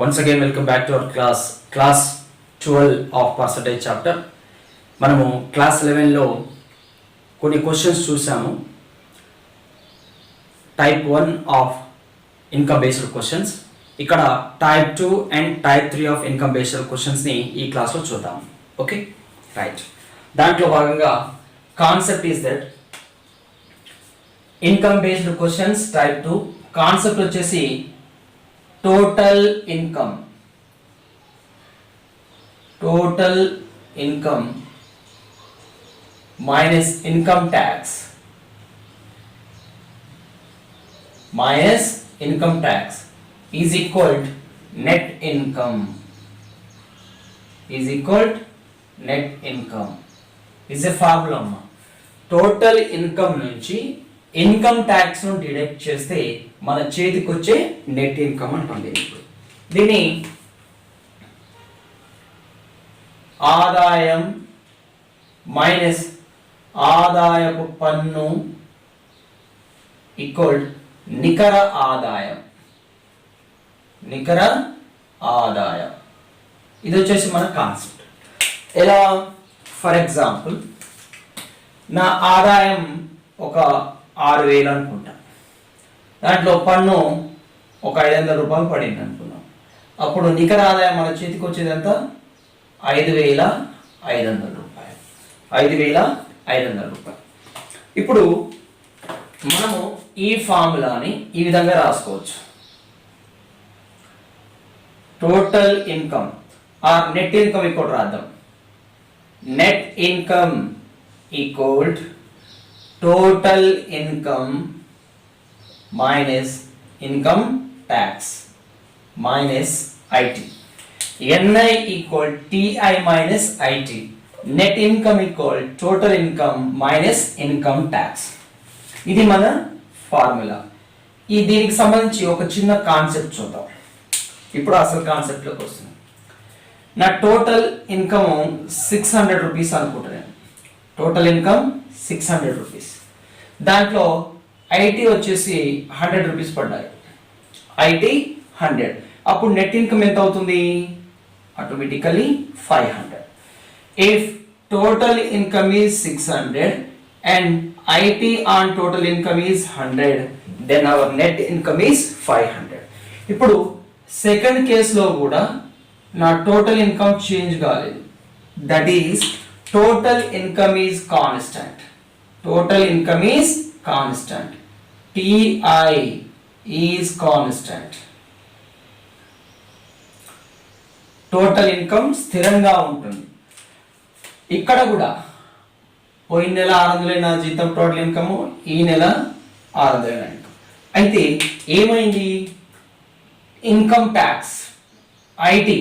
Once again welcome back to our class 12 of percentage chapter. మనము class 11లో కొన్ని questions చూసాము. Type 1 of income based questions. ఇక్కడ type 2 and type 3 of income based క్వశ్చన్స్ని ఈ క్లాస్లో చూద్దాం. Okay right. దాంట్లో భాగంగా concept is that income based questions type 2 concept వచ్చేసి total income minus income tax is equal to net income is a formula. Total income నుంచి income tax ను deduct చేస్తే మన చేతికి వచ్చే నెట్ ఇన్కమ్ అంటుంది. దీన్ని ఆదాయం మైనస్ ఆదాయపు పన్ను ఈక్వల్ నికర ఆదాయం. ఇది వచ్చేసి మన కాన్సెప్ట్. ఎలా? ఫర్ ఎగ్జాంపుల్ నా ఆదాయం ఒక 6,000 అనుకుంటా, దాంట్లో పన్ను ఒక 500 రూపాయలు పడింది అనుకున్నాం. అప్పుడు నికర ఆదాయం మన చేతికి వచ్చేది ఎంత? 5,500 రూపాయలు. 5,500 రూపాయలు. ఇప్పుడు మనము ఈ ఫార్ములాని ఈ విధంగా రాసుకోవచ్చు. Total income or net income equal రాద్దాం. Net income equal total income minus income tax minus IT. NI equal TI minus IT. Net income equal total income minus income tax. ఇది మన ఫార్ములా. దీనికి సంబంధించి ఒక చిన్న కాన్సెప్ట్ చూద్దాం. ఇప్పుడు అసలు కాన్సెప్ట్లోకి వస్తుంది. నా టోటల్ ఇన్కమ్ 600 రూపీస్ అనుకుంటున్నాను. Total income 600 rupees. దాంట్లో ఐటీ వచ్చేసి 100 రూపీస్ పడ్డాయి. ఐటీ 100. అప్పుడు నెట్ ఇన్కమ్ ఎంత అవుతుంది? Automatically 500. If total income is 600 and IT on total income is 100, then our net income is 500. ఇప్పుడు సెకండ్ కేసులో కూడా నా టోటల్ ఇన్కమ్ చేంజ్ కాలేదు. That is total income is constant. TI is constant. Total income స్థిరంగా ఉంటుంది. ఇక్కడ కూడా పోయిన నెల 600 నా జీతం టోటల్ ఇన్కమ్, ఈ నెల 600 ఇన్కమ్. అయితే ఏమైంది? Income tax IT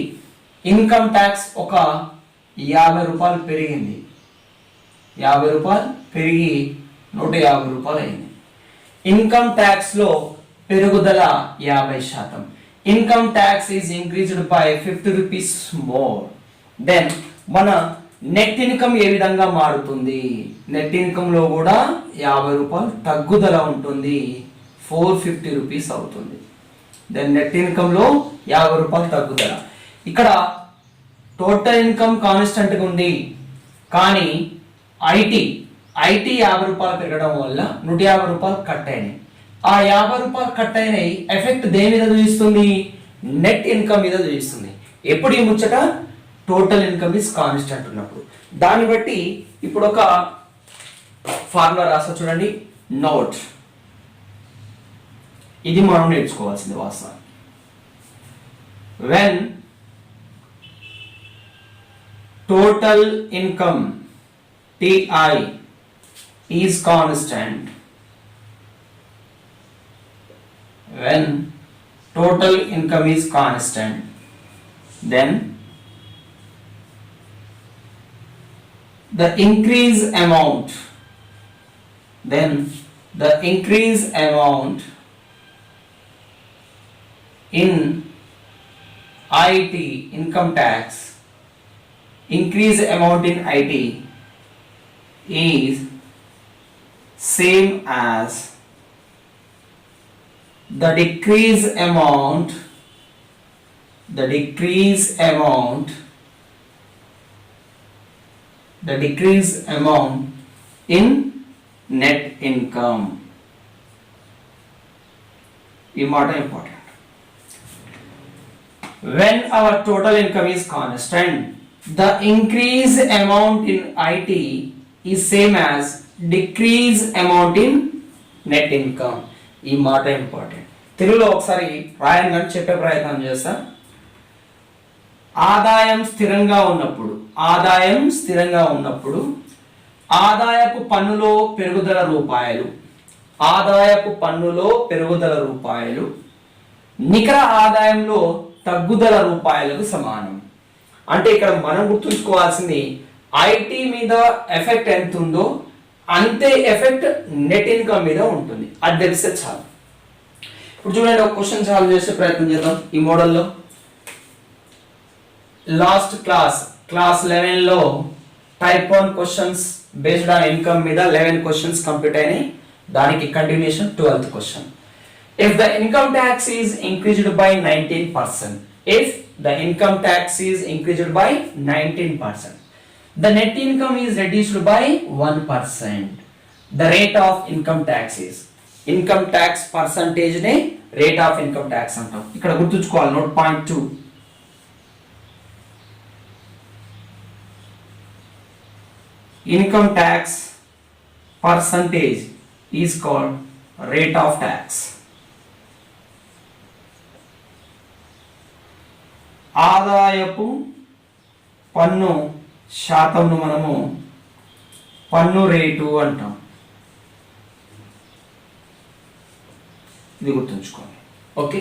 income tax ఒక 50 రూపాయలు పెరిగింది. 50 రూపాయలు పెరిగి 150 రూపాయలు అయింది. ఇన్కమ్ ట్యాక్స్ లో పెరుగుదల 50%. Income tax is increased by 50 rupees more. Then మన నెట్ ఇన్కమ్ ఏ విధంగా మారుతుంది? నెట్ ఇన్కమ్ లో కూడా 50 రూపాయలు తగ్గుదల ఉంటుంది. 450 రూపీస్ అవుతుంది. దెన్ నెట్ ఇన్కమ్ లో 50 రూపాయలు తగ్గుదల. ఇక్కడ టోటల్ ఇన్కమ్ కాన్స్టెంట్ గా ఉంది, కానీ ఐటీ 50 రూపాయలు పెరగడం వల్ల 150 రూపాయలు కట్ అయినాయి. ఆ 50 రూపాయలు కట్ అయినాయి ఎఫెక్ట్ దేని మీద చూపిస్తుంది? నెట్ ఇన్కమ్ మీద చూపిస్తుంది. ఎప్పుడు ఈ ముచ్చట? టోటల్ ఇన్కమ్ ఇస్ కాన్స్టెంట్ ఉన్నప్పుడు. దాన్ని బట్టి ఇప్పుడు ఒక ఫార్ములా రాస్తా చూడండి. నోట్, ఇది మనం నేర్చుకోవాల్సింది వాస్తవం. When total income TI is constant, when total income is constant, then the increase amount in IT income tax, increase amount in IT is same as the decrease amount the decrease amount in net income. ఈ మాట important. When our total income is constant, the increase amount in IT is same as decrease amount in net income. ఈ మాట important. తెలుగులో ఒకసారి రాయంగా చెప్పే ప్రయత్నం చేస్తా. ఆదాయం స్థిరంగా ఉన్నప్పుడు ఆదాయపు పన్నులో పెరుగుదల రూపాయలు నికర ఆదాయంలో తగ్గుదల రూపాయలకు సమానం. అంటే ఇక్కడ మనం గుర్తుంచుకోవాల్సింది ఐటీ మీద ఎఫెక్ట్ ఎంత ఉందో అంతే ఎఫెక్ట్ నెట్ ఇన్కమ్ మీద ఉంటుంది. అది తెలిస్తే చాలు. ఇప్పుడు చూడండి, ఒక క్వశ్చన్ సాల్వ్ చేసే ప్రయత్నం చేద్దాం ఈ మోడల్లో. లాస్ట్ క్లాస్ 11లో type 1 questions based on income మీద 11 క్వశ్చన్స్ కంప్లీట్ అయినాయి. దానికి continuation 12th question. If the income tax is increased by 19%, the net income is reduced by 1%. The rate of income tax is, income tax percentage ne rate of income tax antam. ఇక్కడ గుర్తుంచుకోవాలి note point 2. Income tax percentage is called rate of tax. ఆదాయపు పన్ను శాతంను మనము పన్ను rate అంటాం. ఇది గుర్తుంచుకోండి. ఓకే,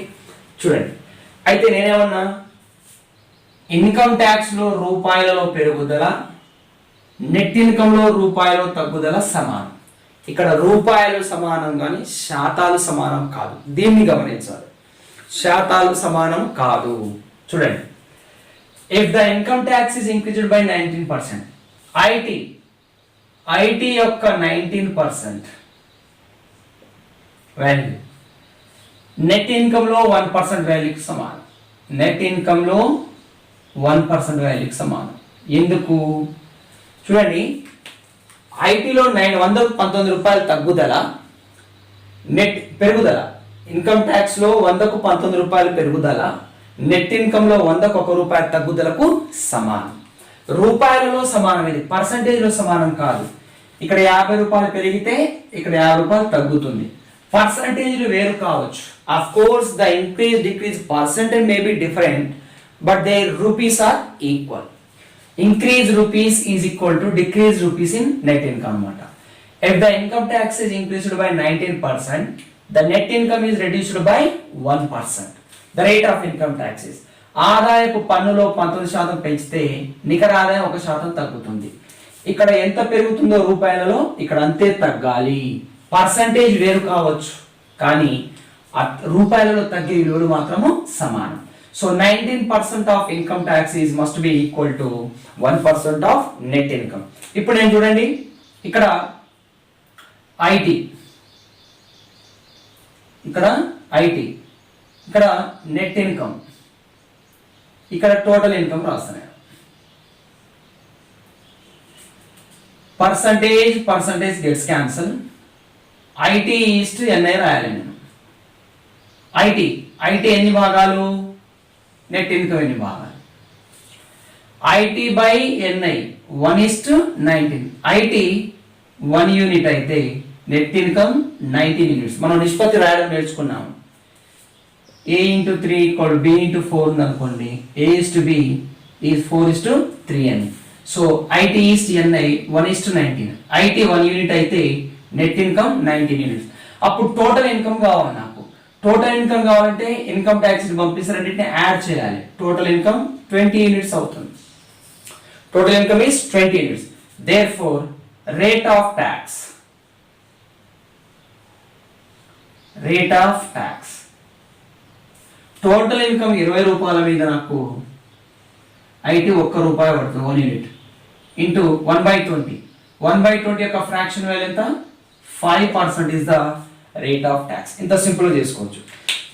చూడండి. అయితే నేనేమన్నా ఇన్కమ్ ట్యాక్స్ లో రూపాయలలో పెరుగుదల, నెట్ ఇన్కమ్ లో రూపాయలు తగ్గుదల సమానం. ఇక్కడ రూపాయలు సమానం కానీ శాతాలు సమానం కాదు. దీన్ని గమనించాలి. శాతాలు సమానం కాదు. చూడండి, if the income tax is increased by 19%, IT యొక్క 19% వాల్యూ నెట్ ఇన్కమ్ లో 1% వాల్యూకి సమానం. నెట్ ఇన్కమ్ లో 1% వాల్యూకి సమానం. ఎందుకు? చూడండి, ఐటీలో 119 రూపాయలు తగ్గుదల, నెట్ పెరుగుదల. ఇన్కమ్ ట్యాక్స్ లో 100కు 19 రూపాయలు పెరుగుదల, నెట్ ఇన్కమ్ లో 100కు 1 రూపాయి తగ్గుదలకు సమానం. రూపాయలలో సమానం, ఇది పర్సంటేజ్ లో సమానం కాదు. ఇక్కడ 50 రూపాయలు పెరిగితే ఇక్కడ 50 రూపాయలు తగ్గుతుంది. పర్సంటేజ్లు వేరు కావచ్చు. Of course the increase decrease percentage may be different, but their rupees are equal. Increase rupees is equal to decrease rupees in net income అన్నమాట. If the income tax is increased by 19%, the net income is reduced by 1%. The rate of income tax is, ఆదాయపు పన్నులో 19% పెంచితే నికర ఆదాయం 1% తగ్గుతుంది. ఇక్కడ ఎంత పెరుగుతుందో రూపాయలలో ఇక్కడ అంతే తగ్గాలి. పర్సంటేజ్ వేరు కావచ్చు కానీ రూపాయలలో తగ్గే విలువలు మాత్రము సమానం. So 19% of income tax is must be equal to 1% of net income. ఇప్పుడు నేను చూడండి, ఇక్కడ ఐటీ, ఇక్కడ నెట్ ఇన్కమ్, ఇక్కడ టోటల్ ఇన్కమ్ రాస్తాను. Percentage gets cancel. IT is to NI రాయాలి నేను. ఐటీ ఎన్ని భాగాలు, నెట్ ఇన్కమ్ ఎన్ని భాగాలు? IT by NI 1:19. IT 1 unit అయితే నెట్ ఇన్కమ్ 19 యూనిట్స్. మనం నిష్పత్తి రాయడం నేర్చుకున్నాము. A into 3 equal B into 4 ఉంది అనుకోండి. A/B is 4:3 అని. So IT is to NI 1:19. IT 1 unit అయితే నెట్ ఇన్కమ్ 19 యూనిట్స్. అప్పుడు టోటల్ ఇన్కమ్ కావాలి నాకు. టోటల్ ఇన్కమ్ కావాలంటే ఇన్కమ్ ట్యాక్స్ పంపిస్తే రెండింటిని యాడ్ చేయాలి. టోటల్ ఇన్కమ్ 20 యూనిట్స్ అవుతుంది. Total income is 20 units. Therefore rate of tax total income 20 రూపాయల మీద నాకు ఐటీ 1 రూపాయి పడుతుంది 1 యూనిట్ ఇంటూ 1/20. 1/20 యొక్క ఫ్రాక్షన్ వాల్యూ ఎంత? 5% is the rate of tax. ఇంత సింపుల్ చేసుకోవచ్చు.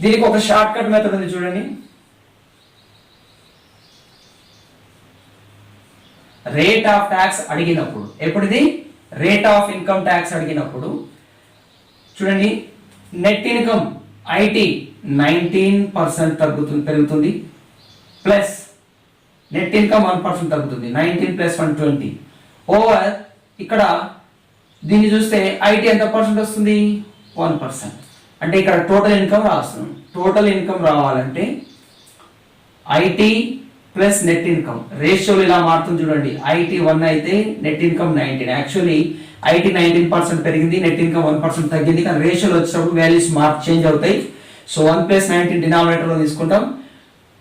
దీనికి ఒక షార్ట్ కట్ మెథడ్ ఉంది చూడండి. రేట్ ఆఫ్ ట్యాక్స్ అడిగినప్పుడు, ఎప్పుడు ఇది రేట్ ఆఫ్ ఇన్కమ్ ట్యాక్స్ అడిగినప్పుడు చూడండి, నెట్ ఇన్కమ్ ఐటీ 19% పెరుగుతుంది, ప్లస్ నెట్ ఇన్కమ్ 1% తగ్గుతుంది, 19 + 1 20 ఓవర్ ఇక్కడ దీన్ని చూస్తే ఐటీ ఎంత పర్సెంట్ వస్తుంది, 1%. అంటే ఇక్కడ టోటల్ ఇన్కమ్ రాస్తున్నాం. టోటల్ ఇన్కమ్ రావాలంటే ఐటీ ప్లస్ నెట్ ఇన్కమ్ రేషియోలు ఇలా మారుతుంది చూడండి. ఐటీ 1 అయితే నెట్ ఇన్కమ్ 19. యాక్చువల్లీ ఐటీ 19% పెరిగింది, నెట్ ఇన్కమ్ 1% తగ్గింది, కానీ రేషియోలు వచ్చినప్పుడు వాల్యూస్ చేంజ్ అవుతాయి. సో 1 + 19 డినామినేటర్లో తీసుకుంటాం.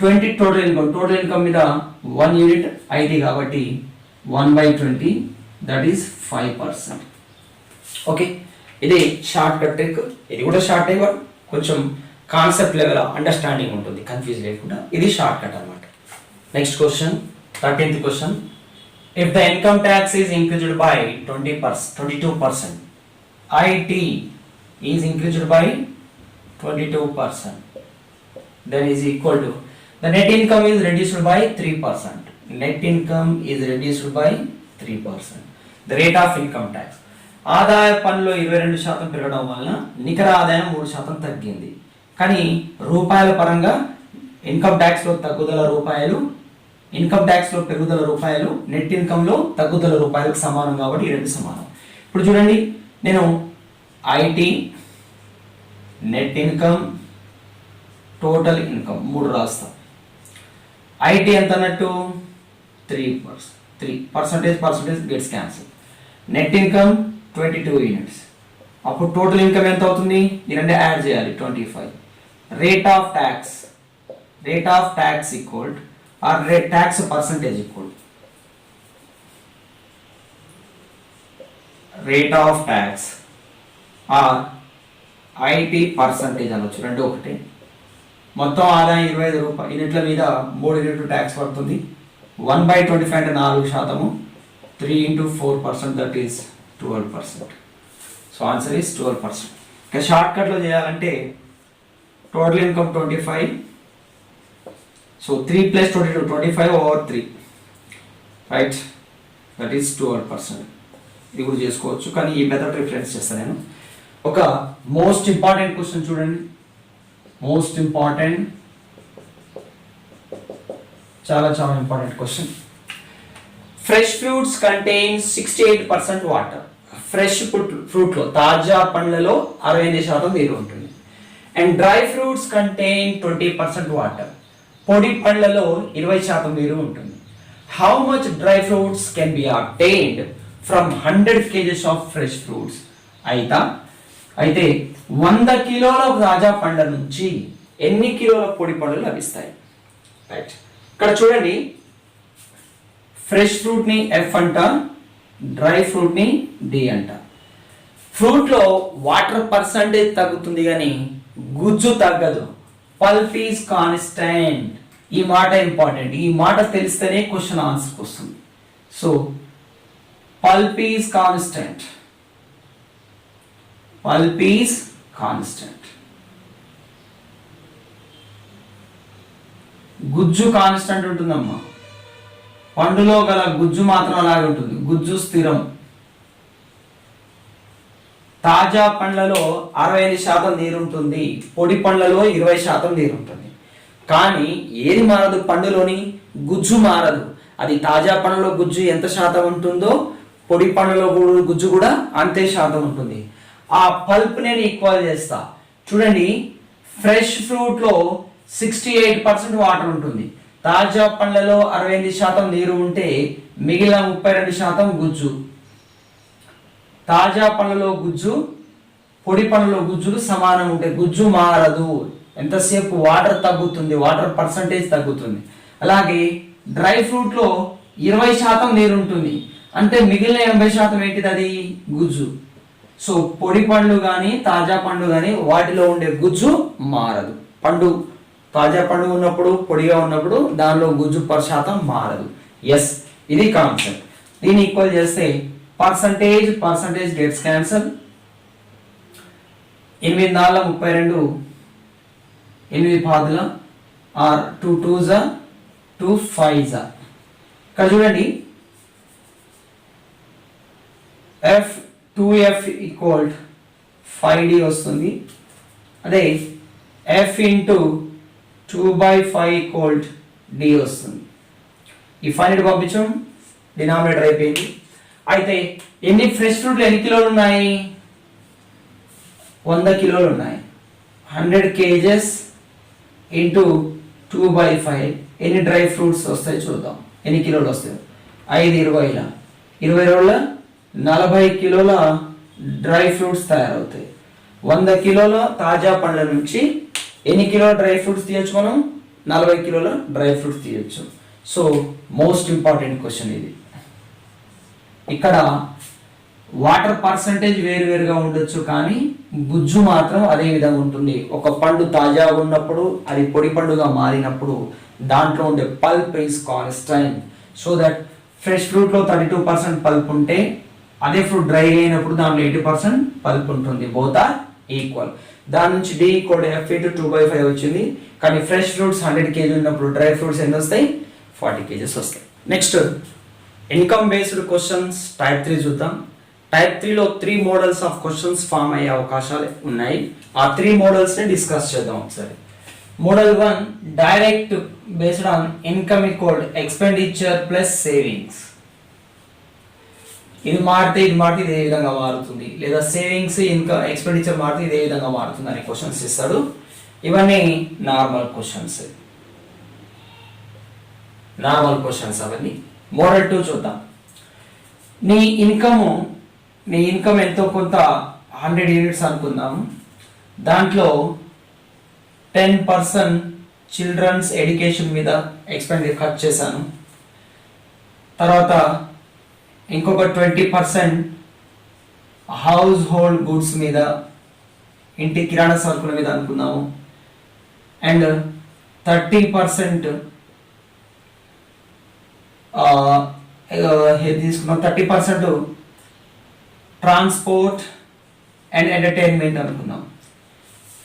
20 టోటల్ ఇన్కమ్, టోటల్ ఇన్కమ్ మీద 1 యూనిట్ ఐటీ కాబట్టి 1/20, దట్ ఈస్ 5%. ఓకే, ఇది షార్ట్ కట్ ట్రిక్. ఇది కూడా షార్ట్ టైం, కొంచెం కాన్సెప్ట్ లెవెల్ అండర్స్టాండింగ్ ఉంటుంది, కన్ఫ్యూజ్ లేకుండా. ఇది షార్ట్ కట్ అనమాట. Next question, 13th question. If the income tax is increased by 22%, IT is increased by 22%, then is equal to the net income is reduced by 3%. Net income is reduced by 3%. The rate of income tax. ఆదాయ పన్నులో 22% పెరగడం వలన నికర ఆదాయం 3% తగ్గింది. కానీ రూపాయల పరంగా ఇన్కమ్ ట్యాక్స్ లో తగ్గుదల రూపాయలు, ఇన్కమ్ ట్యాక్స్ లో పెరుగుదల రూపాయలు, నెట్ ఇన్కమ్ లో తగ్గుదల రూపాయలకు సమానం కాబట్టి ఈ రెండు సమానం. ఇప్పుడు చూడండి, నేను IT, net income, total income 3 రాస్తా. ఐటీ ఎంత అన్నట్టు 3% gets cancel. Net income 22 units. అప్పుడు టోటల్ ఇన్కమ్ ఎంత అవుతుంది, ఈ రెండు యాడ్ చేయాలి, 25. Rate of tax equal or rate tax percentage equal rate of tax or IT percentage అనొచ్చు, రెండు ఒకటి. మొత్తం ఆదాయం 25 యూనిట్ల మీద 3 యూనిట్లు ట్యాక్స్ పడుతుంది. 1/25 అంటే 4%, 3 × 4%, that is 12%. So answer is 12%. ఇక షార్ట్ కట్లో చేయాలంటే total income 25, so 3 + 22 25/3, right, that is 12%. ఇది కూడా చేసుకోవచ్చు, కానీ ఈ మెథడ్ రిఫరెన్స్ చేస్తాను నేను. ఒక మోస్ట్ ఇంపార్టెంట్ క్వశ్చన్ చూడండి, మోస్ట్ ఇంపార్టెంట్, చాలా important question. Fresh fruits contain 68% water. Fresh fruit లో, తాజా పండ్లలో 68% నీరు ఉంటుంది. And dry fruits contain 20% water. పొడి పండ్లలో 20% నీరు ఉంటుంది. How much dry fruits can be obtained from 100 kgs of fresh fruits. అయితే 100 కిలోల తాజా పండ్ల నుంచి ఎన్ని కిలోల పొడి పండ్లు లభిస్తాయి? రైట్, ఇక్కడ చూడండి, ఫ్రెష్ ఫ్రూట్ ని F అంట, డ్రై ఫ్రూట్ ని D అంట. ఫ్రూట్ లో వాటర్ పర్సంటేజ్ తగ్గుతుంది కానీ గుజ్జు తగ్గదు. Pulp is constant. ఈ మాట ఇంపార్టెంట్, ఈ మాట తెలిస్తేనే క్వశ్చన్ ఆన్సర్కి వస్తుంది. So pulp is constant, pulp is constant. గుజ్జు కాన్స్టెంట్ ఉంటుందమ్మా, పండులో గల గుజ్జు మాత్రం అలాగే ఉంటుంది, గుజ్జు స్థిరం. తాజా పండ్లలో 65% నీరు ఉంటుంది, పొడి పండ్లలో 20% నీరు ఉంటుంది. కానీ ఏది మారదు, పండులోని గుజ్జు మారదు. అది తాజా పండ్లలో గుజ్జు ఎంత శాతం ఉంటుందో పొడి పండ్లలో గుజ్జు కూడా అంతే శాతం ఉంటుంది. ఆ పల్ప్ నేను ఈక్వల్ చేస్తా. చూడండి, ఫ్రెష్ ఫ్రూట్ లో 68% వాటర్ ఉంటుంది, తాజా పండ్లలో 68% నీరు ఉంటే మిగిలిన 32% గుజ్జు. తాజా పండ్లలో గుజ్జు, పొడి పండ్లలో గుజ్జులు సమానం ఉంటాయి, గుజ్జు మారదు. ఎంతసేపు వాటర్ తగ్గుతుంది, వాటర్ పర్సంటేజ్ తగ్గుతుంది. అలాగే డ్రై ఫ్రూట్ లో 20% నీరు ఉంటుంది, అంటే మిగిలిన 80% ఏంటిది, అది గుజ్జు. సో పొడి పండ్లు కానీ తాజా పండు కానీ వాటిలో ఉండే గుజ్జు మారదు. పండు తాజా పండు ఉన్నప్పుడు, పొడిగా ఉన్నప్పుడు దానిలో గుజ్జు శాతం మారదు. ఎస్, ఇది కాన్సెప్ట్. దీన్ని ఈక్వల్ చేస్తే పర్సంటేజ్ గెట్స్ క్యాన్సల్. 8 × 4 = 32, 8 పాదుల ఆర్ 2 × 2 = 2 × 5. ఇక్కడ చూడండి, ఎఫ్ 2F ఈక్వల్ 5D వస్తుంది. అదే F ఇంటూ 2/5 ఈక్వల్ D వస్తుంది. ఈ 5 పంపించాం, డినామినేటర్ అయిపోయింది. అయితే ఎన్ని ఫ్రెష్ ఫ్రూట్లు ఎన్ని కిలోలు ఉన్నాయి? 100 కిలోలు ఉన్నాయి. 100 kgs ఇంటూ 2/5 ఎన్ని డ్రై ఫ్రూట్స్ వస్తాయి చూద్దాం. ఎన్ని కిలోలు వస్తాయి? 5 20ల 20 రోజుల 40 కిలోల డ్రై ఫ్రూట్స్ తయారవుతాయి. 100 కిలోల తాజా పండ్ల నుంచి ఎన్ని కిలోల డ్రై ఫ్రూట్స్ తీయచ్చు మనం? 40 కిలోల డ్రై ఫ్రూట్స్ తీయచ్చు. సో మోస్ట్ ఇంపార్టెంట్ క్వశ్చన్ ఇది. ఇక్కడ వాటర్ పర్సంటేజ్ వేరువేరుగా ఉండొచ్చు, కానీ గుజ్జు మాత్రం అదే విధంగా ఉంటుంది. ఒక పండు తాజాగా ఉన్నప్పుడు, అది పొడి పండుగా మారినప్పుడు దాంట్లో ఉండే pulp is constant. So that fresh ఫ్రూట్లో 32% పల్ప్ ఉంటే అదే ఫ్రూట్ డ్రై అయినప్పుడు దాంట్లో 80% పల్ప్ ఉంటుంది. Both are equal. దాని నుంచి D ఈక్వల్ F ఇంటూ 2/5 వచ్చింది. కానీ ఫ్రెష్ ఫ్రూట్స్ 100 kg ఉన్నప్పుడు డ్రై ఫ్రూట్స్ ఎన్ని వస్తాయి? 40 kgs వస్తాయి. Next income based questions type 3 చూద్దాం. టైప్ 3లో 3 మోడల్స్ ఆఫ్ క్వశ్చన్స్ ఫామ్ అయ్యే అవకాశాలు ఉన్నాయి. ఆ 3 మోడల్స్ ని డిస్కస్ చేద్దాం ఒకసారి. Model 1 direct based on income equal expenditure plus savings. ఇది మారితే ఇదే విధంగా మారుతుంది, లేదా సేవింగ్స్ ఇన్కమ్ ఎక్స్పెండిచర్ మారితే ఇదే విధంగా మారుతుంది అనే క్వశ్చన్స్ ఇస్తాడు. ఇవన్నీ నార్మల్ క్వశ్చన్స్ అవన్నీ. మోడల్ 2 చూద్దాం. నీ ఇన్కమ్ ఎంతో కొంత 100 యూనిట్స్ అనుకుందాము. దాంట్లో 10% చిల్డ్రన్స్ ఎడ్యుకేషన్ మీద ఖర్చు చేశాను. తర్వాత ఇంకొక 20% హౌస్ హోల్డ్ గుడ్స్ మీద, ఇంటి కిరాణా సరుకుల మీద అనుకుందాము. అండ్ 30% తీసుకున్నాం. 30% ట్రాన్స్పోర్ట్ అండ్ ఎంటర్టైన్మెంట్ అనుకుందాం.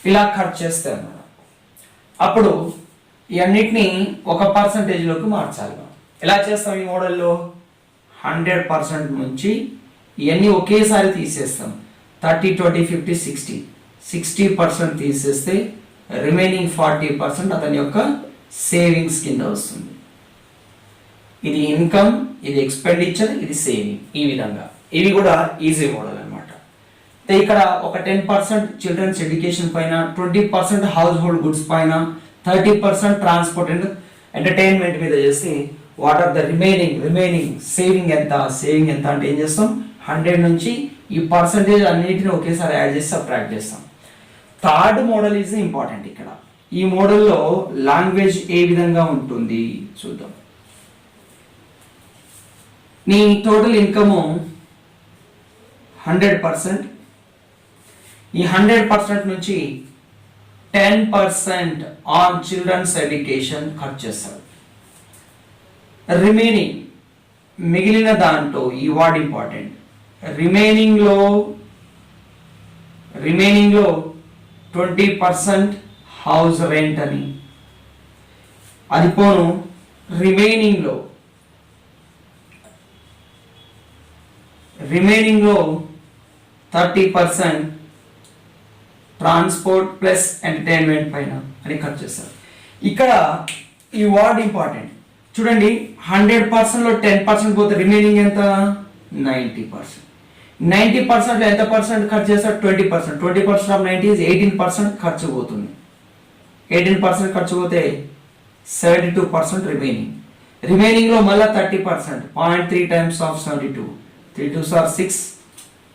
ఇలా ఖర్చు చేస్తాను. అప్పుడు ఇవన్నిటిని ఒక పర్సంటేజ్లోకి మార్చాలి. ఎలా చేస్తాం ఈ మోడల్లో? 100% నుంచి ఇవన్నీ ఒకేసారి తీసేస్తాం. 30 20 50 60 60% తీసేస్తే రిమైనింగ్ 40% అతని యొక్క సేవింగ్స్ కింద వస్తుంది. ఇది ఇన్కమ్, ఇది ఎక్స్పెండిచర్, ఇది సేవింగ్. ఈ విధంగా ఇవి కూడా ఈజీ మోడల్ అనమాట. ఇక్కడ ఒక 10% చిల్డ్రన్స్ ఎడ్యుకేషన్ పైన, 20% హౌస్ హోల్డ్ గుడ్స్ పైన, 30% ట్రాన్స్పోర్ట్ అండ్ ఎంటర్టైన్మెంట్ మీద చేసి what are the remaining saving ఎంత అంటే ఏం చేస్తాం? 100 నుంచి ఈ పర్సంటేజ్ అన్నిటిని ఒకేసారి యాడ్ చేసి సబ్ట్రాక్ట్ చేస్తాం. Third model is important. ఇక్కడ ఈ మోడల్లో లాంగ్వేజ్ ఏ విధంగా ఉంటుంది చూద్దాం. నీ టోటల్ ఇన్కమ్ 100%. ఈ 100% నుంచి 10% ఆన్ చిల్డ్రన్స్ ఎడ్యుకేషన్ ఖర్చు చేస్తాడు. మిగిలిన దాంట్లో ఈ వర్డ్ ఇంపార్టెంట్. రిమైనింగ్లో 20% హౌస్ రెంట్ అని, అది పోను రిమైనింగ్లో 30% ట్రాన్స్పోర్ట్ ప్లస్ ఎంటర్టైన్మెంట్ పైన అని ఖర్చు చేస్తారు. ఇక్కడ ఈ వర్డ్ ఇంపార్టెంట్. చూడండి, 100%లో 10% పోతే రిమైనింగ్ ఎంత? 90%. 90%లో ఎంత పర్సెంట్ ఖర్చు చేస్తారు? 20%. 20% ఆఫ్ 90 is 18% ఖర్చు పోతుంది. 18% ఖర్చు పోతే 72% రిమైనింగ్లో మళ్ళీ 30%. 0.3 times of 72. 3 2s are 6,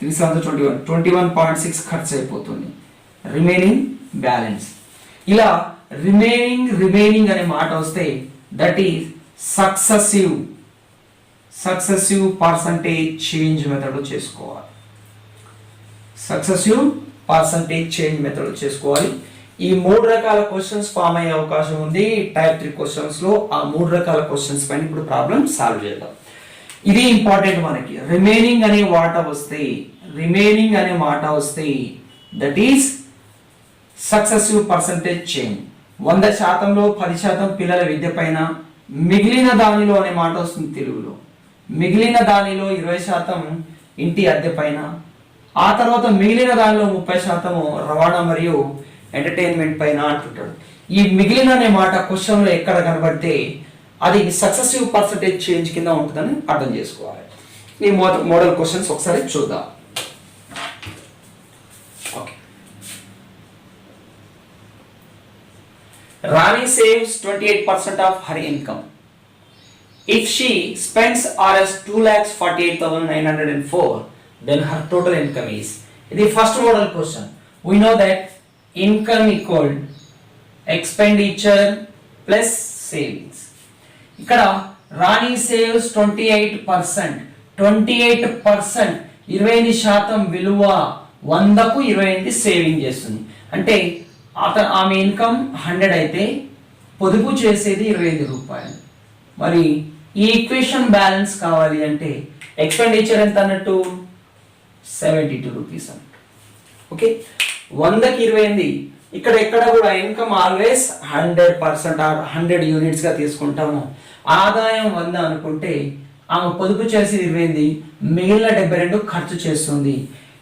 3 7 21. 21.6 ఖర్చు అయిపోతుంది. Remaining balance. ఇలా రిమైనింగ్ అనే మాట వస్తే that is successive percentage change method చేసుకోవాలి. ఈ 3 రకాల క్వశ్చన్స్ ఫామ్ అయ్యే అవకాశం ఉంది టైప్ 3 క్వశ్చన్స్ లో. ఆ 3 రకాల క్వశ్చన్స్ పైన ఇప్పుడు ప్రాబ్లం సాల్వ్ చేద్దాం. ఇది ఇంపార్టెంట్ మనకి. రిమైనింగ్ అనే మాట వస్తే that is successive percentage change. 100%లో 10% పిల్లల విద్య పైన, మిగిలిన దానిలో అనే మాట వస్తుంది తెలుగులో. మిగిలిన దానిలో 20% ఇంటి అద్దె పైన, ఆ తర్వాత మిగిలిన దానిలో 30% రవాణా మరియు ఎంటర్టైన్మెంట్ పైన అంటుంటాడు. ఈ మిగిలిన అనే మాట క్వశ్చన్లో ఎక్కడ కనబడితే అది సక్సెసివ్ పర్సంటేజ్ చేంజ్ కింద ఉంటుందని అర్థం చేసుకోవాలి. ఈ మోడల్ క్వశ్చన్స్ ఒకసారి చూద్దాం. Okay. Rani saves 28% of her income. If she spends Rs 2,48,904, then her total income is. The first model question. We know that income equal expenditure plus savings. ఇక్కడ రాణి saves 28%. 28% 28% విలువ 100కు 28 saving చేస్తుంది. అంటే ఆమె income 100 అయితే పొదుపు చేసేది 25 రూపాయలు. మరి ఈ ఈక్వేషన్ బ్యాలెన్స్ కావాలి అంటే ఎక్స్పెండిచర్ ఎంత అన్నట్టు 72 రూపీస్ అన్నట్టు. ఓకే, 100కి 28. ఇక్కడ ఎక్కడ కూడా ఇన్కమ్ ఆల్వేస్ 100% ఆర్ 100 యూనిట్స్ గా తీసుకుంటాము. ఆదాయం 100 అనుకుంటే ఆమె పొదుపు చేసేది 28, మిగిలిన 72 ఖర్చు చేస్తుంది.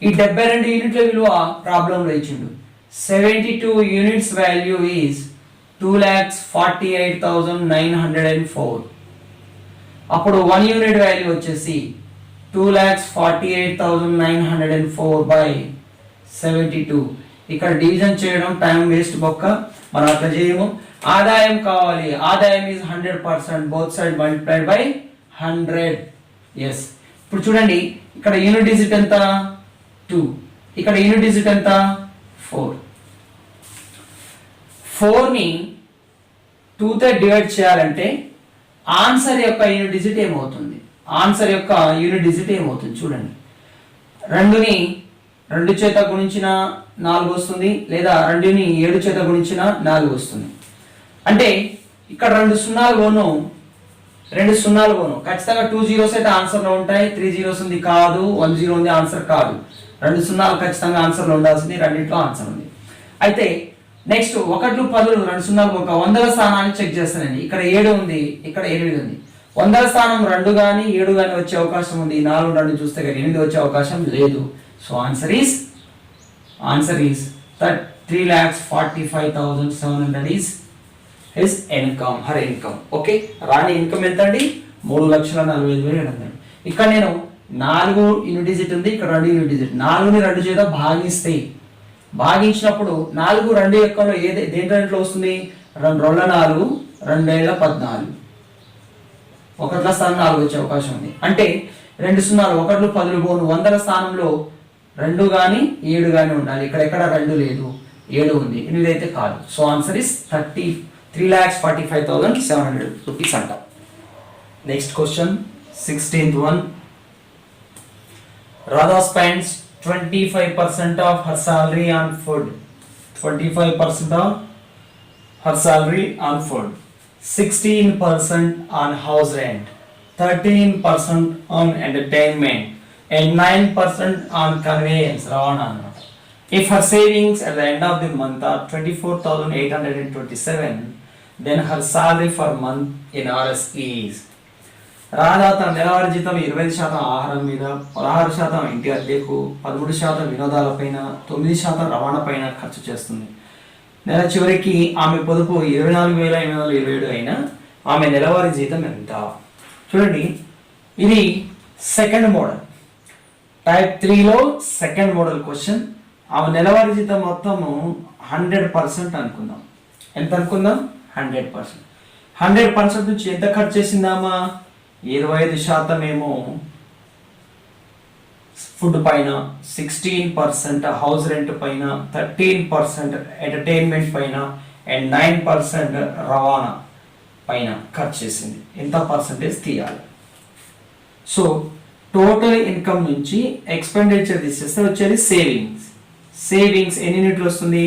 ఈ 72 యూనిట్ల విలువ ప్రాబ్లంలో ఇచ్చిండు. 72 యూనిట్స్ వాల్యూ ఈజ్ 2,48,904. అప్పుడు 1 యూనిట్ వాల్యూ వచ్చేసి 2,48,904 బై 72. ఇక్కడ డివిజన్ చేయడం టైం వేస్ట్ బొక్క, మనం అట్లా చేయము. ఆదాయం కావాలి, ఆదాయం is 100%, both side multiplied by 100. Yes, ఇప్పుడు చూడండి ఇక్కడ యూనిట్ డిజిట్ ఎంత 2, ఇక్కడ యూనిట్ డిజిట్ ఎంత 4. 4ని 2తో డివైడ్ చేయాలంటే ఆన్సర్ యొక్క యూనిట్ డిజిట్ ఏమవుతుంది? ఆన్సర్ యొక్క యూనిట్ డిజిట్ ఏమవుతుంది చూడండి. 2ని 2 చేత గుణించిన 4 వస్తుంది, లేదా 2ని 7 చేత గుణించిన 4 వస్తుంది. అంటే ఇక్కడ 2 సున్నాలు పోను, 2 సున్నాలు పోను. ఖచ్చితంగా 2 zeros అయితే ఆన్సర్లో ఉంటాయి, 3 zeros ఉంది కాదు, 1 0 ఉంది ఆన్సర్ కాదు. 2 సున్నాలు ఖచ్చితంగా ఆన్సర్లో ఉండాల్సింది, రెండింటిలో ఆన్సర్ ఉంది. అయితే నెక్స్ట్ 1 10 2 సున్నాలు ఒక 100వ స్థానాన్ని చెక్ చేస్తానండి. ఇక్కడ 7 ఉంది, ఇక్కడ 8 ఉంది. 100వ స్థానం 2 కానీ 7 కానీ వచ్చే అవకాశం ఉంది. 4 2 చూస్తే కానీ 8 వచ్చే అవకాశం లేదు. So answer is 3,45,700 is his income, her income. Okay, Rani income ఎంత అండి? 3,45,700. ఇక్కడ నేను 4 యూనిట్ డిజిట్ ఉంది, ఇక్కడ 2 యూనిట్ డిజిట్. 4ని 2 చేత భాగిస్తే, భాగించినప్పుడు 4 2 ఎక్కడో దేంట్లో వస్తుంది? 2 2 4, 2 7 14. 1ల స్థానం 4 వచ్చే అవకాశం ఉంది. అంటే 2 సున్నాలు 1 10 పోను, 100ల స్థానంలో 2 కానీ 7 కానీ ఉండాలి. ఇక్కడ ఎక్కడ 2 లేదు, 7 ఉంది. 8 అయితే కాదు. సో ఆన్సర్ ఇస్ 3,45,700 రూపీస్ అంట. Next question 16th one. Radha spends 25% of her salary on food. 25% of her salary on food. 16% on house rent. 13% on entertainment. And 9% on conveyance, ravana. If her savings at the end of the month are 24,827, then her salary for month in Rs is. Radha తన నెలవారీ జీతం 20% ఆహారం మీద, 16% ఇంటి అద్దెకు, 13% వినోదాలపైన, 9% రవాణా పైన ఖర్చు చేస్తుంది. నెల చివరికి ఆమె పొదుపు 24,827 అయినా ఆమె నెలవారీ జీతం ఎంత? చూడండి, ఇది సెకండ్ మోడల్, టైప్ 3లో సెకండ్ మోడల్ క్వశ్చన్. ఆమె నెలవారీ జీతం మొత్తము 100% అనుకుందాం. ఎంత అనుకుందాం? 100%. 100% నుంచి ఎంత ఖర్చు చేసిందామా? 25% ఏమో ఫుడ్ పైన, 16% హౌస్ రెంట్ పైన, 13% ఎంటర్టైన్మెంట్ పైన, అండ్ 9% రవాణా పైన ఖర్చు చేసింది. ఎంత పర్సంటేజ్ తీయాలి? సో టోటల్ ఇన్కమ్ నుంచి ఎక్స్పెండిచర్ తీసేస్తే వచ్చేది సేవింగ్స్. సేవింగ్స్ ఎన్ని యూనిట్లు వస్తుంది?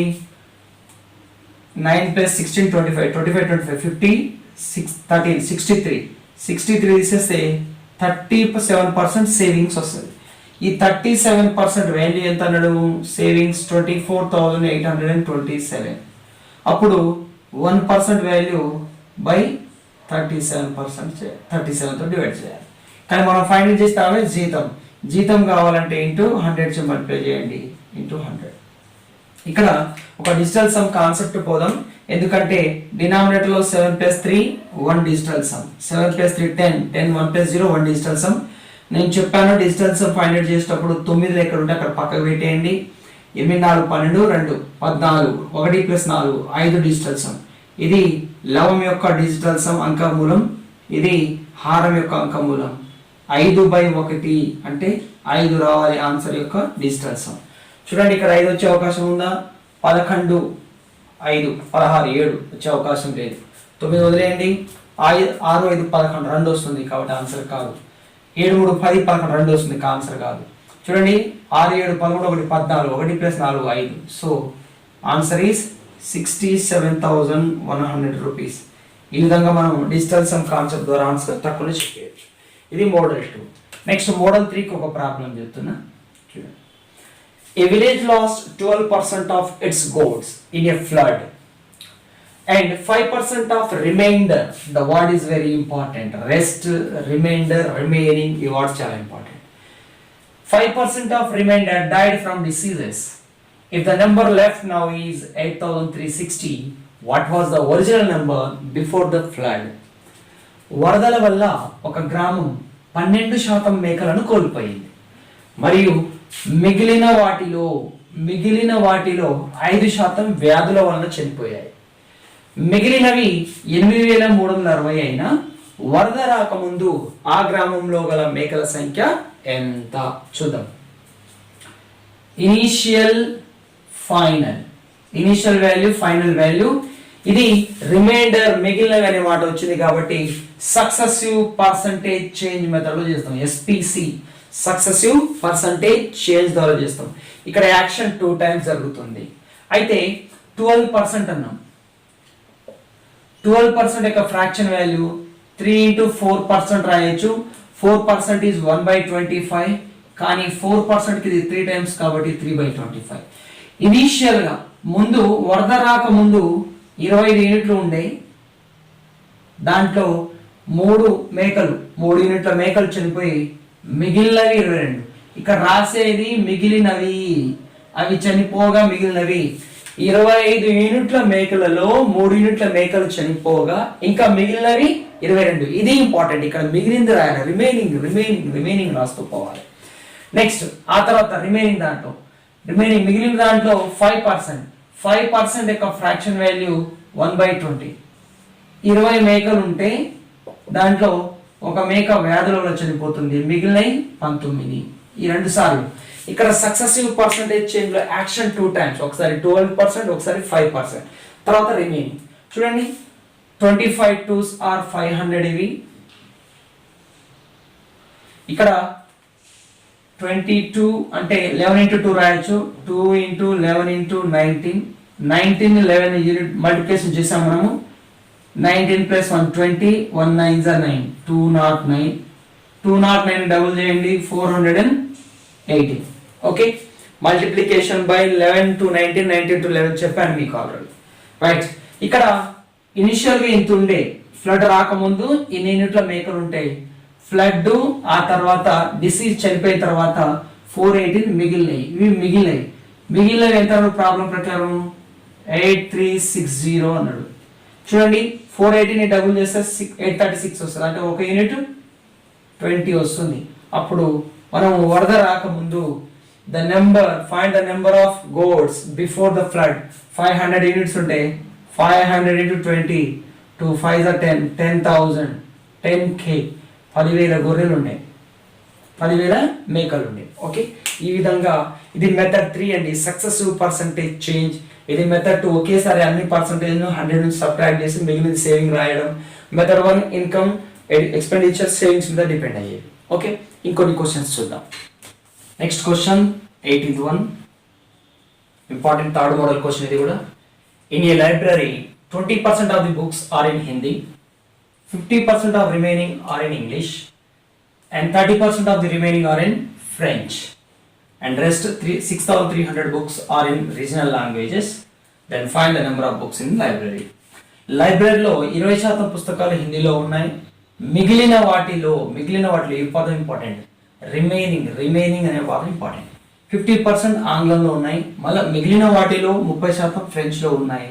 9 + 16 25, 25 25 50, 13 63. 63 తీసేస్తే 37% సేవింగ్స్ వస్తుంది. ఈ 37% వాల్యూ ఎంత అన్నాడు? సేవింగ్స్ 24,827. అప్పుడు 1% వాల్యూ బై 37%, 37తో డివైడ్ చేయాలి. కానీ మనం ఫైండ్ చేస్తామే జీతం. జీతం కావాలంటే ఇంటూ 100 మల్టిప్లై చేయండి ఇంటూ 100. ఇక్కడ ఒక డిజిటల్ సమ్ కాన్సెప్ట్ పోదాం, ఎందుకంటే డినామినేటర్లో 7 + 3 1 డిజిటల్ సమ్, 7 + 3 10, 10 1 + 0 1 డిజిటల్ సమ్. నేను చెప్పాను డిజిటల్ సమ్ ఫైండ్ అవుట్ చేసేటప్పుడు 9 ఎక్కడ ఉంటే అక్కడ పక్కకు పెట్టేయండి. 8 4 12 2 14 1 + 4 5 డిజిటల్ సమ్. ఇది లవం యొక్క డిజిటల్ సమ్ అంకమూలం, ఇది హారం యొక్క అంకమూలం. 5/1 అంటే 5 రావాలి ఆన్సర్ యొక్క డిజిటల్ సమ్. చూడండి ఇక్కడ 5 వచ్చే అవకాశం ఉందా? 11 5 16 7 వచ్చే అవకాశం లేదు. 9 వదిలేయండి. 6 5 11 2 వస్తుంది కాబట్టి ఆన్సర్ కాదు. 7 3 10 11 2 వస్తుంది ఆన్సర్ కాదు. చూడండి 6 7 13 1 14 1 + 4 5. So answer is 67,100 rupees. ఈ విధంగా మనం డిజిటల్ సమ్ కాన్సెప్ట్ ద్వారా ఆన్సర్ తక్కువ చెప్పేయచ్చు. ఇది మోడల్ 2. నెక్స్ట్ మోడల్ 3కి ఒక ప్రాబ్లం చెప్తున్నా చూడండి. A village lost 12% of its goods in a flood and 5% of remainder. The word is very important. Rest, remainder, remaining, the words are important. 5% of remainder died from diseases. If the number left now is 8,360, what was the original number before the flood? వరదల వల్ల ఒక గ్రామం 12% మేకలను కోల్పోయింది మరియు మిగిలిన వాటిలో 5% వ్యాధుల వలన చనిపోయాయి. మిగిలినవి 8,360 అయినా వరద రాకముందు ఆ గ్రామంలో గల మేకల సంఖ్య ఎంత? చూద్దాం. Initial value, final value. ఇది రిమైండర్ మిగిలినవి అనే మాట వచ్చింది కాబట్టి సక్సెసివ్ పర్సంటేజ్ చేంజ్ మెథడ్ లో చేస్తాం. SPC సక్సెసివ్ పర్సంటేజ్ చేంజ్ ద్వారా చేస్తాం. ఇక్కడ యాక్షన్ 2 టైమ్స్ జరుగుతుంది. అయితే 12% అన్నాం. 12% యొక్క ఫ్రాక్షన్ వాల్యూ 3 × 4% రాయొచ్చు. 4% ఈజ్ 1/25, కానీ 4% కి ఇది 3 టైమ్స్ కాబట్టి 3/25. ఇనీషియల్ గా ముందు వరద రాక ముందు 25 యూనిట్లు ఉండే, దాంట్లో 3 యూనిట్ల మేకలు చనిపోయి మిగిలినవి 22. ఇక్కడ రాసేది మిగిలినవి, అవి చనిపోగా మిగిలినవి. 25 యూనిట్ల మేకలలో 3 యూనిట్ల మేకలు చనిపోగా ఇంకా మిగిలినవి 22. ఇది ఇంపార్టెంట్. ఇక్కడ మిగిలింది రాయాలి, రిమైనింగ్ రాస్తూ పోవాలి. నెక్స్ట్ ఆ తర్వాత మిగిలిన దాంట్లో 5% యొక్క ఫ్రాక్షన్ వాల్యూ 1/20. 20 మేకలు ఉంటే దాంట్లో ఒక మేక వ్యాధుల వల్ల చనిపోతుంది, మిగిలినవి 19. ఈ 2 సార్లు. ఇక్కడ సక్సెసివ్ పర్సంటేజ్ చేంజ్ లో యాక్షన్ 2 టైమ్స్, ఒకసారి 12%, ఒకసారి 5%. తర్వాత రిమైనింగ్ చూడండి. 25 2s are 500. ఇవి ఇక్కడ 22 అంటే 11 × 2 రాయొచ్చు. 2 × 11 × 19. 19 11 యూనిట్ మల్టిప్లికేషన్ చేసాం మనము. 19 + 120, 1 9s are 9, 209. 209 డబుల్ చేయండి 480. Okay, multiplication by 11 to 19, 19 to 11 చెప్పాను మీకు ఆల్రెడీ. రైట్, ఇక్కడ ఇనిషియల్ గా ఇంత ఉండే, ఫ్లడ్ రాకముందు ఇన్ని యూనిట్ల మేకలు ఉంటాయి. ఫ్లడ్ ఆ తర్వాత డిసీజ్ చనిపోయిన తర్వాత 418 మిగిలినవి. ఇవి మిగిలినవి ఎంత ప్రాబ్లం ప్రకారం 8360 అన్నాడు. చూడండి 418 డబుల్ చేస్తే 836 వస్తుంది, అంటే ఒక యూనిట్ 20 వస్తుంది. అప్పుడు మనం వరద రాకముందు find the number of గోడ్స్ before the flood. 500 units ఉంటే 500 × 20, 2 5s are 10, 10,000, 10K. 10,000 గొర్రెలు ఉన్నాయి, 10,000 మేకలు ఉన్నాయి. ఓకే, ఈ విధంగా ఇది మెథడ్ 3 అండి, సక్సెసివ్ పర్సంటేజ్ చేంజ్. ఇది మెథడ్ 2 ఒకేసారి అన్ని పర్సంటేజ్ 100 నుంచి సబ్ట్రాక్ట్ చేసి మిగిలిన సేవింగ్ రాయడం. మెథడ్ 1 ఇన్కమ్ ఎక్స్పెండిచర్ సేవింగ్స్ మీద డిపెండ్ అయ్యేది. ఓకే, ఇంకొన్ని క్వశ్చన్స్ చూద్దాం. Next question 8th one, important third model question. ఇది కూడా in a library 20% of the books are in Hindi, 50% of remaining are in English, and 30% of the remaining are in French, and rest 6,300 books are in regional languages. Then find the number of books in library. లైబ్రరీలో 20% పుస్తకాలు హిందీలో ఉన్నాయి. మిగిలిన వాటిలో ఈ పదం important, remaining అనే పదం ఇంపార్టెంట్. 50% ఆంగ్లంలో ఉన్నాయి, మళ్ళీ మిగిలిన వాటిలో 30% ఫ్రెంచ్లో ఉన్నాయి.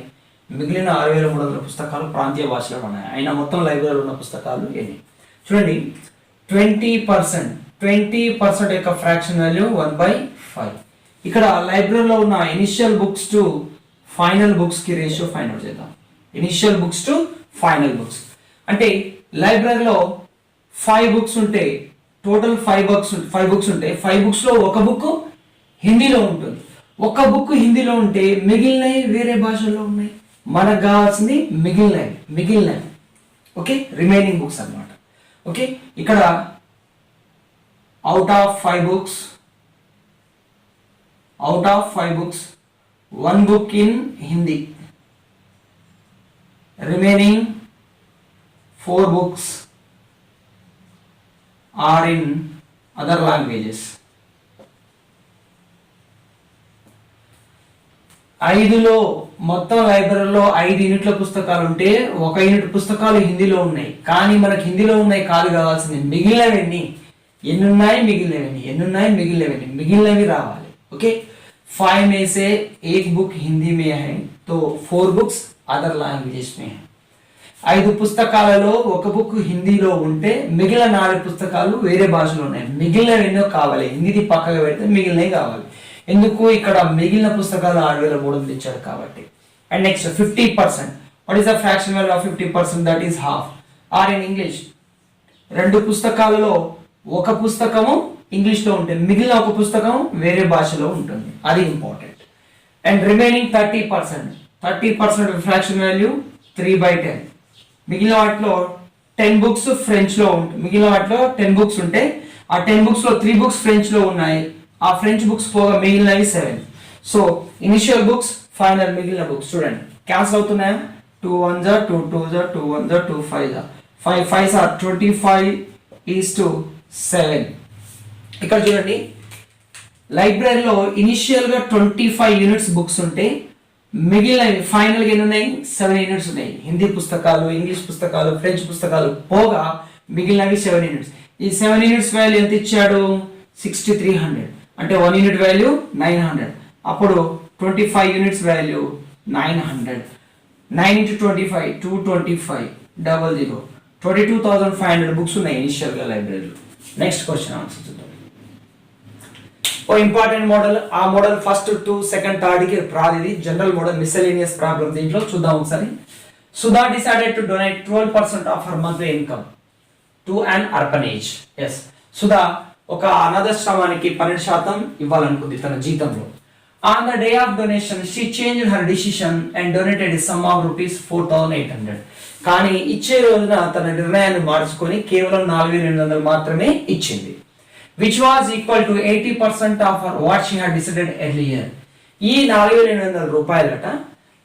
మిగిలిన 6300 పుస్తకాలు ప్రాంతీయ భాషలో ఉన్నాయి. అయినా మొత్తం లైబ్రరీలో ఉన్న పుస్తకాలు ఎన్ని చూడండి. 20% యొక్క ఫ్రాక్షన్ వాల్యూ 1/5. ఇక్కడ లైబ్రరీలో ఉన్న initial books to final books కి రేషియో ఫైండ్ అవుట్ చేద్దాం. Initial books to final books అంటే లైబ్రరీలో 5 బుక్స్ ఉంటే టోటల్ 5 బుక్స్ ఉంటే 5 బుక్స్ లో ఒక బుక్ హిందీలో ఉంటుంది. ఒక బుక్ హిందీలో ఉంటే మిగిలినవి వేరే భాషల్లో ఉన్నాయి. మనకు కావాల్సింది మిగిలినవి ఓకే, రిమైనింగ్ బుక్స్ అన్నమాట. ఓకే, ఇక్కడ out of 5 books 1 book in Hindi, remaining 4 books are in other languages. 5లో మొత్తం లైబ్రరీలో 5 యూనిట్ల పుస్తకాలు ఉంటే 1 యూనిట్ పుస్తకాలు హిందీలో ఉన్నాయి. కానీ మనకు హిందీలో ఉన్నాయి కాదు కావాల్సింది మిగిలినవి ఎన్ని ఉన్నాయి, మిగిలినవి రావాలి. ఓకే, 5 में से 1 बुक हिंदी में है तो 4 बुक्स अदर लैंग्वेजेस में है. 5 పుస్తకాలలో 1 బుక్ హిందీలో ఉంటే మిగిలిన 4 పుస్తకాలు వేరే భాషలో ఉన్నాయి. మిగిలినవి ఎన్నో కావాలి, హిందీది పక్కగా పెడితే మిగిలినవి కావాలి. ఎందుకు, ఇక్కడ మిగిలిన పుస్తకాలు 6300 ఇచ్చాడు కాబట్టి. And next 50%. What is the fraction value of 50%? That is half. Or in English 2 పుస్తకాలలో 1 పుస్తకము ఇంగ్లీష్లో ఉంటే మిగిలిన 1 పుస్తకం వేరే భాషలో ఉంటుంది. అది important. And remaining 30% fraction value 3/10. మిగిలిన వాటిలో 10 బుక్స్ ఫ్రెంచ్లో ఉంటాయి. మిగిలిన వాటిలో 10 బుక్స్ ఉంటే ఆ 10 బుక్స్లో 3 బుక్స్ ఫ్రెంచ్లో ఉన్నాయి. ఆ ఫ్రెంచ్ బుక్స్ పోగా మిగిలినవి 7. సో ఇనిషియల్ బుక్స్ ఫైనల్ మిగిలిన బుక్స్ చూడండి క్యాన్సిల్ అవుతున్నాయా? 2 1s are 2 2s are 2 1s are 2 5s are 5 5s are 25:7. ఇక్కడ చూడండి లైబ్రరీలో ఇనిషియల్ గా 25 యూనిట్స్ బుక్స్ ఉంటే మిగిలినవి ఫైనల్ గా ఎన్ని ఉన్నాయి? 7 యూనిట్స్ ఉన్నాయి. హిందీ పుస్తకాలు, ఇంగ్లీష్ పుస్తకాలు, ఫ్రెంచ్ పుస్తకాలు పోగా మిగిలినవి 7 యూనిట్స్. ఈ 7 యూనిట్స్ వాల్యూ ఎంత ఇచ్చాడు? 6300. అంటే 1 యూనిట్ వాల్యూ 900. అప్పుడు 25 యూనిట్స్ వాల్యూ 900. 9 into 25 225 00 22,500 బుక్స్ ఉన్నాయి ఇనిషియల్ గా లైబ్రరీలో. నెక్స్ట్ క్వశ్చన్ ఆన్సర్ చూద్దాం. ఓ ఇంపార్టెంట్ మోడల్. ఆ మోడల్ ఫస్ట్ 2 సెకండ్ థర్డ్ కి రాదు. ఇది జనరల్ మోడల్ మిస్సెలేనియస్ ప్రాబ్లం. దీంట్లో చూద్దాం ఒకసారి. Sudha decided to donate 12% of her monthly income to an orphanage. Yes, Sudha ఒక అనాథాశ్రమానికి 12% ఇవ్వాలనుకుంది తన జీతంలో. On the day of donation she changed her decision and donated sum of ₹4,800. కానీ ఇచ్చే రోజున తన నిర్ణయాన్ని మార్చుకొని కేవలం 4,800 మాత్రమే ఇచ్చింది. which was equal to 80% of her what she had decided earlier. ఈ 4,800 రూపాయలట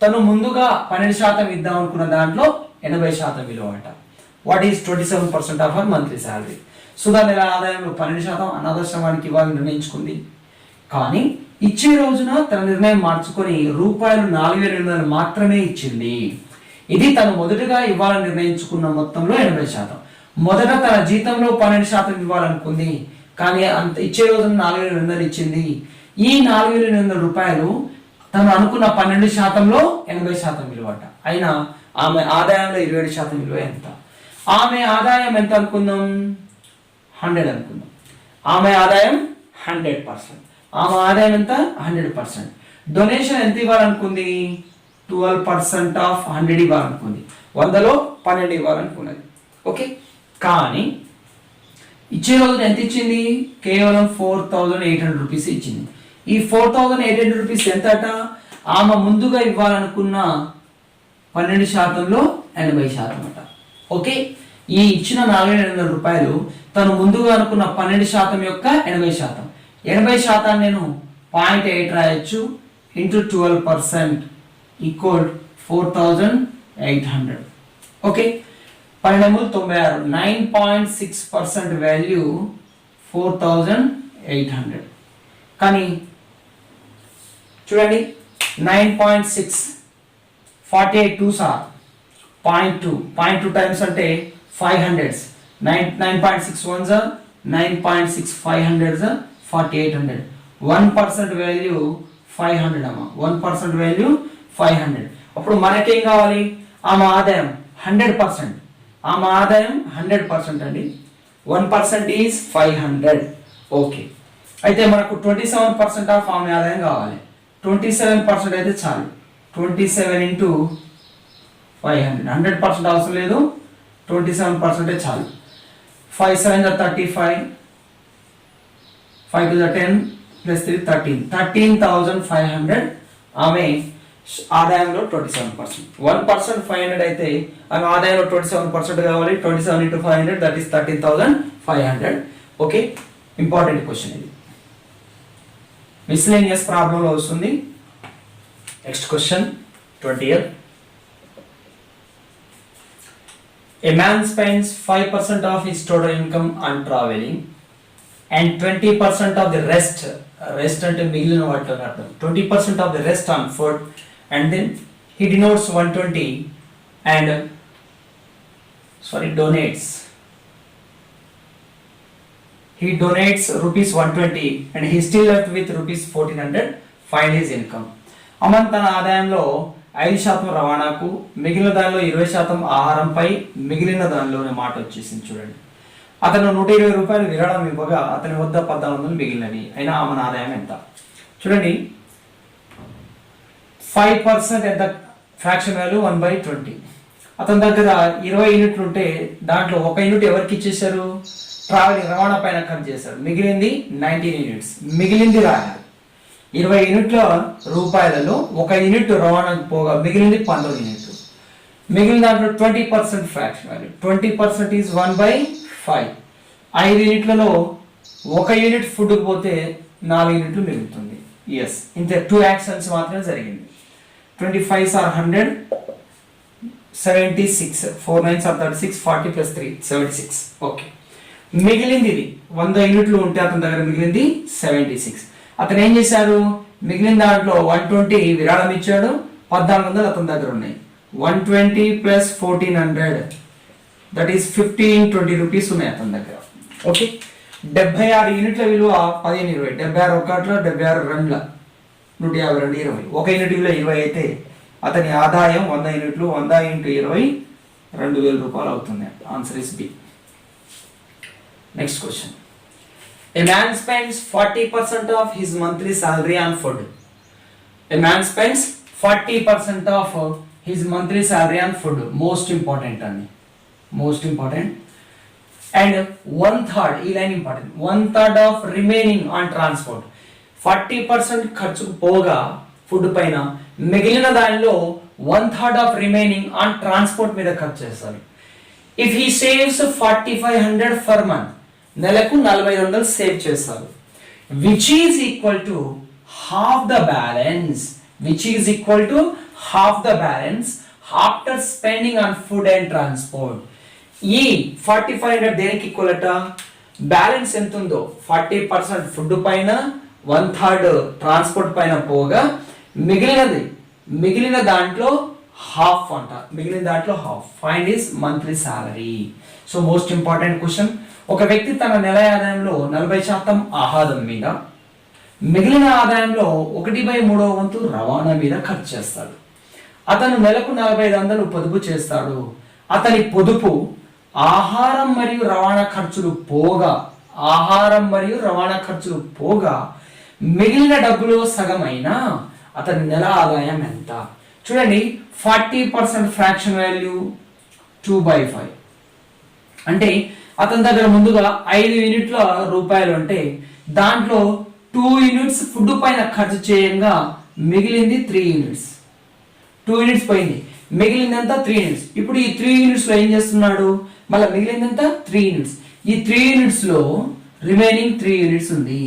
తను ముందుగా 12% ఇద్దాం అనుకున్న దాంట్లో 80% విలువ అట. What is 27% of her monthly salary. Sudha నెల ఆదాయంలో 12% అనాథాశ్రమానికి ఇవ్వాలని నిర్ణయించుకుంది. కానీ ఇచ్చే రోజున తన నిర్ణయం మార్చుకొని ₹4,800 మాత్రమే ఇచ్చింది. ఇది తను మొదటగా ఇవ్వాలని నిర్ణయించుకున్న మొత్తంలో 80%. మొదట తన జీతంలో 12% ఇవ్వాలనుకుంది, కానీ అంత ఇచ్చే రోజున 4,800 ఇచ్చింది. ఈ 4,800 రూపాయలు తను అనుకున్న 12%లో 80% విలువట. అయినా ఆమె ఆదాయంలో 27% విలువ ఎంత? ఆమె ఆదాయం ఎంత అనుకుందాం? 100 అనుకుందాం. ఆమె ఆదాయం 100%. ఆమె ఆదాయం ఎంత? 100%. డొనేషన్ ఎంత ఇవ్వాలనుకుంది? 12% ఆఫ్ 100 ఇవ్వాలనుకుంది. 100లో 12 ఇవ్వాలనుకున్నది. ఓకే, కానీ ఇచ్చే రోజున ఎంత ఇచ్చింది? కేవలం 4,800 రూపీస్ ఇచ్చింది. ఈ 4,800 రూపీస్ ఎంత అట? ఆమె ముందుగా ఇవ్వాలనుకున్న 12%లో 80% అట. ఓకే, ఈ ఇచ్చిన 4,800 రూపాయలు తను ముందుగా అనుకున్న 12% యొక్క 80%. 80% నేను 0.8 రాయొచ్చు ఇంటూ 12% ఈక్వల్ 4,800. Okay, 96 9.6% value 4,800. కానీ చూడండి 9.6 48 2s are 0.2 టైమ్స్ అంటే 500s. 9.6 1s are 9.6500 4800. 1% వాల్యూ 500 అమ్మా. 1% వాల్యూ 500. అప్పుడు మనకేం కావాలి? ఆమె ఆదాయం 100%. ఆమె ఆదాయం 100% అండి. 1% ఈజ్ 500. ఓకే. అయితే మనకు 27% ఆఫ్ ఆమె ఆదాయం కావాలి. 27% అయితే చాలు. 27 ఇంటూ 500. 100% అవసరం లేదు, 27% చాలు. 5 7 35, 5 to the 10 plus 3 13. 13,500 ఆమె ఆదాయంలో 27%. 1% 500 అయితే ఆమె ఆదాయంలో 27% కావాలి. 27 into 500 that is 13,500. Okay, important question ఇది. మిస్లేనియస్ ప్రాబ్లంలో వస్తుంది. Next question 20th. A man spends 5% of his total income on traveling and 20% of the rest అంటే మిగిలిన వాటిలో అర్థం, 20% of the rest on food, and then he denotes 120 and donates rupees 120 and he still left with rupees 1400. Find his income. Aman తన ఆదాయంలో 5% రవాణాకు, మిగిలిన దానిలో 20% ఆహారంపై, మిగిలిన దానిలోనే మాట వచ్చేసింది చూడండి. అతను 120 రూపాయలు విరాళం ఇవ్వగా అతని వద్ద 1400 మిగిలినవి. అయినా ఆమె ఆదాయం ఎంత? చూడండి, 5% ఎంత? Fraction value 1/20. అతని దగ్గర 20 యూనిట్లు ఉంటే దాంట్లో 1 యూనిట్ ఎవరికి ఇచ్చేశారు? ట్రావెలింగ్ రవాణా పైన ఖర్చు చేశారు. మిగిలింది 19 యూనిట్స్. మిగిలింది రాయాలి. 20 యూనిట్ల రూపాయలలో 1 యూనిట్ రవాణాకు పోగా మిగిలింది 19 యూనిట్లు. మిగిలిన దాంట్లో 20% ఫ్రాక్షన్ వాల్యూ. 20% ఈజ్ 1/5. 5 యూనిట్లలో 1 యూనిట్ ఫుడ్కి పోతే 4 యూనిట్లు మిగులుతుంది. ఎస్, ఇంత 2 యాక్షన్స్ మాత్రమే జరిగింది. 25 are 100, 76, 4 9s are 36, 40 plus 3 76. Okay, మిగిలింది ఇది 100 యూనిట్లు ఉంటే అతని దగ్గర మిగిలింది 76. అతను ఏం చేశాడు? మిగిలిన దాంట్లో 120 విరాళం ఇచ్చాడు, 1400 అతని దగ్గర ఉన్నాయి. 120 plus 1400 దట్ ఈస్ 1520 రూపీస్ ఉన్నాయి అతని దగ్గర. ఓకే, 76 యూనిట్ల విలువ 15 20, 76 ఒకట్ల 76 రెండ్ల 152 20. 1 యూనిట్ విలువ 20 అయితే అతని ఆదాయం 100 యూనిట్లు, 100 into 20 2000 రూపాయలు అవుతుంది. Answer is B. Next question. A man spends 40% of his monthly salary on food. A man spends 40% of his monthly salary on food. Most important అండి, most important. And 1/3, ఈ line important, 1/3 of remaining on transport. 40% ఖర్చుకు పోగా food పైన, మిగిలిన దానిలో 1/3 of remaining on transport మీద ఖర్చు చేస్తారు. If he saves 4500 per month, నెలకు 4500 సేవ్ చేస్తారు. Which is equal to half the balance. Which is equal to half the balance after spending on food and transport. ఈ 4500 దేనికి ఈక్వల్ అట? Balance ఎంత ఉందో 40% ఫుడ్ పైన, 1/3 ట్రాన్స్పోర్ట్ పైన పోగా మిగిలిన దాంట్లో హాఫ్ అంట. మిగిలిన దాంట్లో half. Find his monthly salary. So most important question. ఒక వ్యక్తి తన నెల ఆదాయంలో 40% ఆహారం మీద, మిగిలిన ఆదాయంలో 1/3 వంతు రవాణా మీద ఖర్చు చేస్తాడు. అతను నెలకు 4500 పొదుపు చేస్తాడు. అతని పొదుపు ఆహారం మరియు రవాణా ఖర్చులు పోగా మిగిలిన డబ్బులో సగమైనా అతని నెల ఆదాయం ఎంత? చూడండి, 40% ఫ్రాక్షన్ వాల్యూ 2/5 అంటే అతని దగ్గర ముందుగా 5 యూనిట్ల రూపాయలు అంటే దాంట్లో 2 యూనిట్స్ ఫుడ్ పైన ఖర్చు చేయంగా మిగిలింది 3 యూనిట్స్. 2 యూనిట్స్ పోయింది, మిగిలిందంతా 3 యూనిట్స్. ఇప్పుడు ఈ 3 యూనిట్స్ లో ఏం చేస్తున్నాడు? మళ్ళీ మిగిలిందంతా 3 యూనిట్స్. ఈ 3 యూనిట్స్ లో రిమైనింగ్ 3 యూనిట్స్ ఉంది.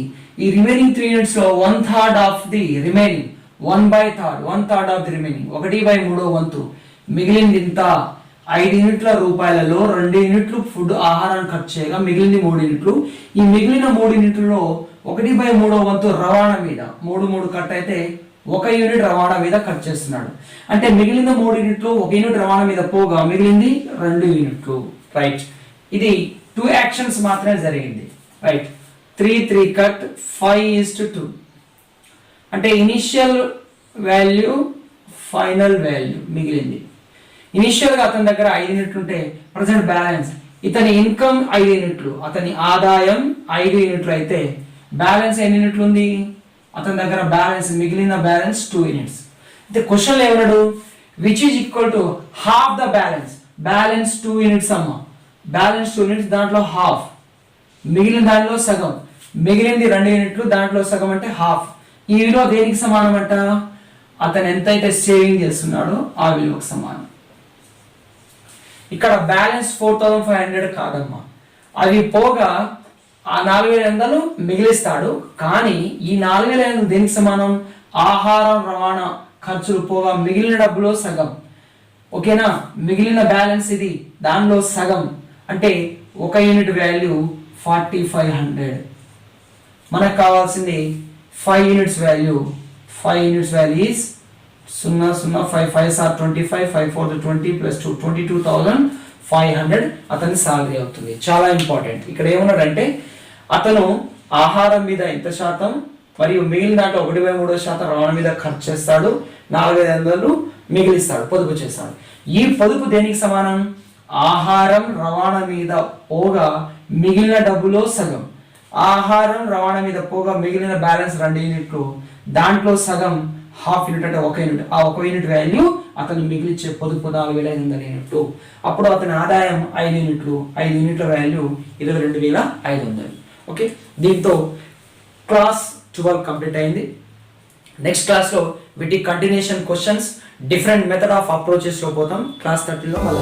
ఈ రిమైనింగ్ 3 యూనిట్స్ లో 1/3 of the remaining, 1/3 of the remaining, 1/3 వంతు మిగిలింది ఇంత 5 యూనిట్ల రూపాయలలో 2 యూనిట్లు ఫుడ్ ఆహారాన్ని ఖర్చు చేయగా మిగిలింది 3 యూనిట్లు. ఈ మిగిలిన 3 యూనిట్లలో 1/3 వంతు రవాణా మీద, 3 కట్ అయితే 1 యూనిట్ రవాణా మీద ఖర్చు చేస్తున్నాడు. అంటే మిగిలిన 3 యూనిట్లు 1 యూనిట్ రవాణా మీద పోగా మిగిలింది 2 యూనిట్లు. రైట్, ఇది 2 యాక్షన్స్ మాత్రమే జరిగింది. రైట్ 3 కట్ 5:2 అంటే ఇనిషియల్ వాల్యూ ఫైనల్ వాల్యూ మిగిలింది. ఇనిషియల్గా అతని దగ్గర 5 యూనిట్లు ఉంటే ప్రజెంట్ బ్యాలెన్స్, ఇతని ఇన్కమ్ 5 యూనిట్లు, అతని ఆదాయం 5 యూనిట్లు అయితే బ్యాలెన్స్ ఎన్ని యూనిట్లు ఉంది? అతని దగ్గర బ్యాలెన్స్ మిగిలిన బ్యాలెన్స్ 2 యూనిట్స్. అయితే క్వశ్చన్ ఏమన్నాడు? Which is equal to half the balance. Balance 2 units అమ్మ, బ్యాలెన్స్ 2 యూనిట్స్, దాంట్లో హాఫ్, మిగిలిన దానిలో సగం, మిగిలింది 2 యూనిట్లు, దాంట్లో సగం అంటే హాఫ్. ఈ విలువ దేనికి సమానం అంట? అతను ఎంతైతే సేవింగ్ చేస్తున్నాడో ఆ విలువకు సమానం. ఇక్కడ బ్యాలెన్స్ 4500 కాదమ్మా, అవి పోగా ఆ 4500 మిగిలిస్తాడు. కానీ ఈ 4500 దేనికి సమానం? ఆహారం రవాణా ఖర్చులు పోగా మిగిలిన డబ్బులో సగం. ఓకేనా? మిగిలిన బ్యాలెన్స్ ఇది, దానిలో సగం అంటే 1 యూనిట్ వాల్యూ 4500. మనకు కావాల్సింది 5 units value. 5 units value is 0.05 sir 25, 5 4 20 plus 2 22,500 అతని సాలరీ అవుతుంది. చాలా ఇంపార్టెంట్. ఇక్కడ ఏమన్నాడంటే అతను ఆహారం మీద ఎంత శాతం మరియు మిగిలిన దాంట్లో 1/3 రవాణా మీద ఖర్చు చేస్తాడు, 4,500 మిగిలిస్తాడు, పొదుపు చేస్తాడు. ఈ పొదుపు దేనికి సమానం? ఆహారం రవాణా మీద పోగా మిగిలిన డబ్బులో సగం. ఆహారం రవాణా మీద పోగా మిగిలిన బ్యాలెన్స్ 2 యూనిట్లు, దాంట్లో సగం హాఫ్ యూనిట్ అంటే 1 యూనిట్. ఆ 1 యూనిట్ వాల్యూ అతను మిగిలిచ్చే పొదుపు 4,500 యూనిట్లు. అప్పుడు అతని ఆదాయం 5 యూనిట్లు, 5 యూనిట్ల వాల్యూ 22,500. ఓకే, దీంతో క్లాస్ 12 కంప్లీట్ అయింది. నెక్స్ట్ క్లాస్లో వీటి continuation questions, different method of అప్రోచెస్లో పోతాం. క్లాస్ 13లో మళ్ళీ